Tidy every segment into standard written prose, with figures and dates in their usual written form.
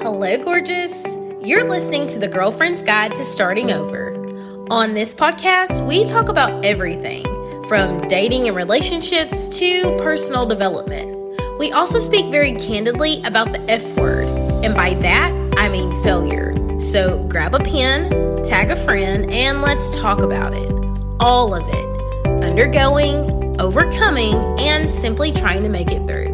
Hello, gorgeous. You're listening to the Girlfriend's Guide to Starting Over. On this podcast, we talk about everything from dating and relationships to personal development. We also speak very candidly about the F word, and by that, I mean failure. So grab a pen, tag a friend, and let's talk about it. All of it. Undergoing, overcoming, and simply trying to make it through.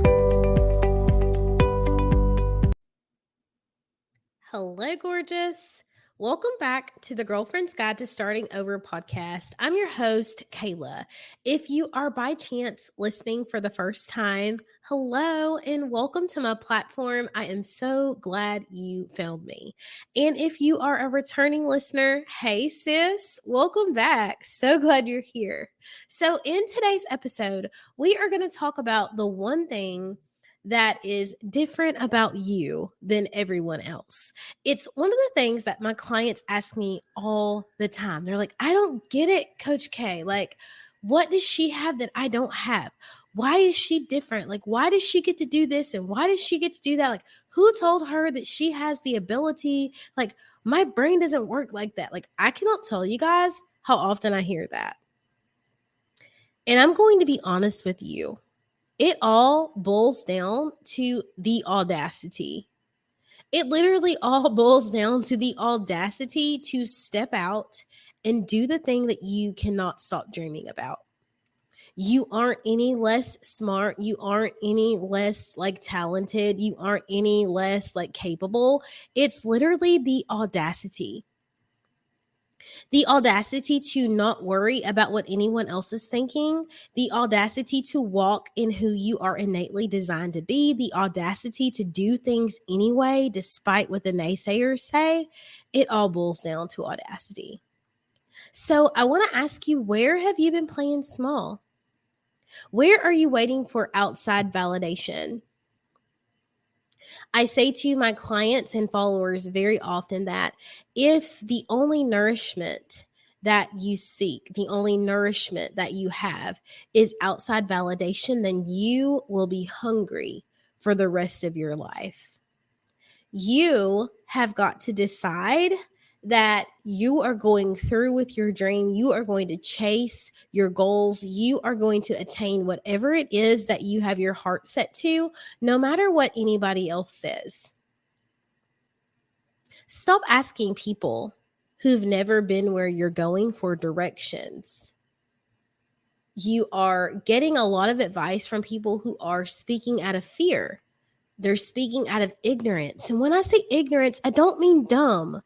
Hello, gorgeous. Welcome back to the Girlfriend's Guide to Starting Over podcast. I'm your host, Kayla. If you are by chance listening for the first time, hello and welcome to my platform. I am so glad you found me. And if you are a returning listener, hey sis, welcome back. So glad you're here. So in today's episode, we are going to talk about the one thing that is different about you than everyone else. It's one of the things that my clients ask me all the time. They're like, I don't get it, Coach K. Like, what does she have that I don't have? Why is she different? Like, why does she get to do this? And why does she get to do that? Like, who told her that she has the ability? Like, my brain doesn't work like that. Like, I cannot tell you guys how often I hear that. And I'm going to be honest with you. It all boils down to the audacity. It literally all boils down to the audacity to step out and do the thing that you cannot stop dreaming about. You aren't any less smart. You aren't any less talented. You aren't any less capable. It's literally the audacity. The audacity to not worry about what anyone else is thinking, the audacity to walk in who you are innately designed to be, the audacity to do things anyway, despite what the naysayers say, it all boils down to audacity. So I want to ask you, where have you been playing small? Where are you waiting for outside validation? I say to my clients and followers very often that if the only nourishment that you seek, the only nourishment that you have is outside validation, then you will be hungry for the rest of your life. You have got to decide that you are going through with your dream. You are going to chase your goals. You are going to attain whatever it is that you have your heart set to, no matter what anybody else says. Stop asking people who've never been where you're going for directions. You are getting a lot of advice from people who are speaking out of fear. They're speaking out of ignorance. And when I say ignorance, I don't mean dumb.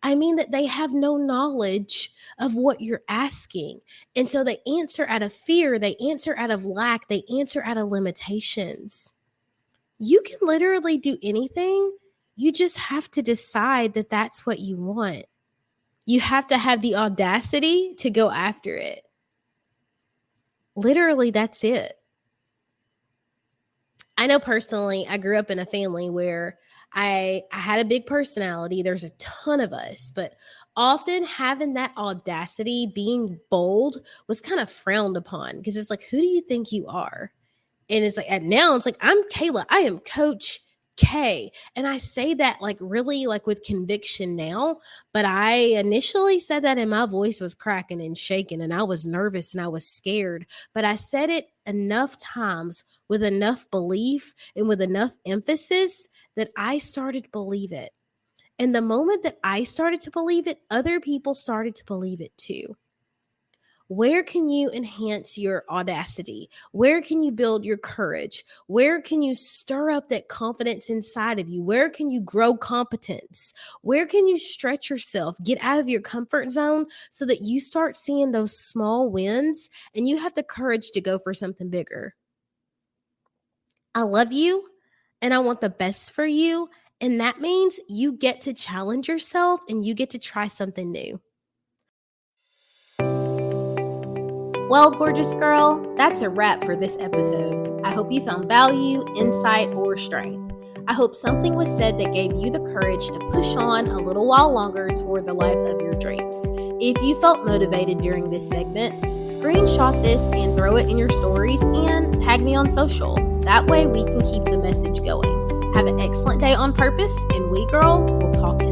I mean that they have no knowledge of what you're asking. And so they answer out of fear. They answer out of lack. They answer out of limitations. You can literally do anything. You just have to decide that that's what you want. You have to have the audacity to go after it. Literally, that's it. I know personally, I grew up in a family where I had a big personality. There's a ton of us, but often having that audacity, being bold was kind of frowned upon because it's like, who do you think you are? And it's like, and now it's like, I'm Kayla. I am Coach K. And I say that really with conviction now, but I initially said that and my voice was cracking and shaking and I was nervous and I was scared, but I said it enough times with enough belief and with enough emphasis that I started to believe it. And the moment that I started to believe it, other people started to believe it too. Where can you enhance your audacity? Where can you build your courage? Where can you stir up that confidence inside of you? Where can you grow competence? Where can you stretch yourself, get out of your comfort zone so that you start seeing those small wins and you have the courage to go for something bigger? I love you and I want the best for you. And that means you get to challenge yourself and you get to try something new. Well, gorgeous girl, that's a wrap for this episode. I hope you found value, insight, or strength. I hope something was said that gave you the courage to push on a little while longer toward the life of your dreams. If you felt motivated during this segment, screenshot this and throw it in your stories and tag me on social. That way we can keep the message going. Have an excellent day on purpose, and we, girl, will talk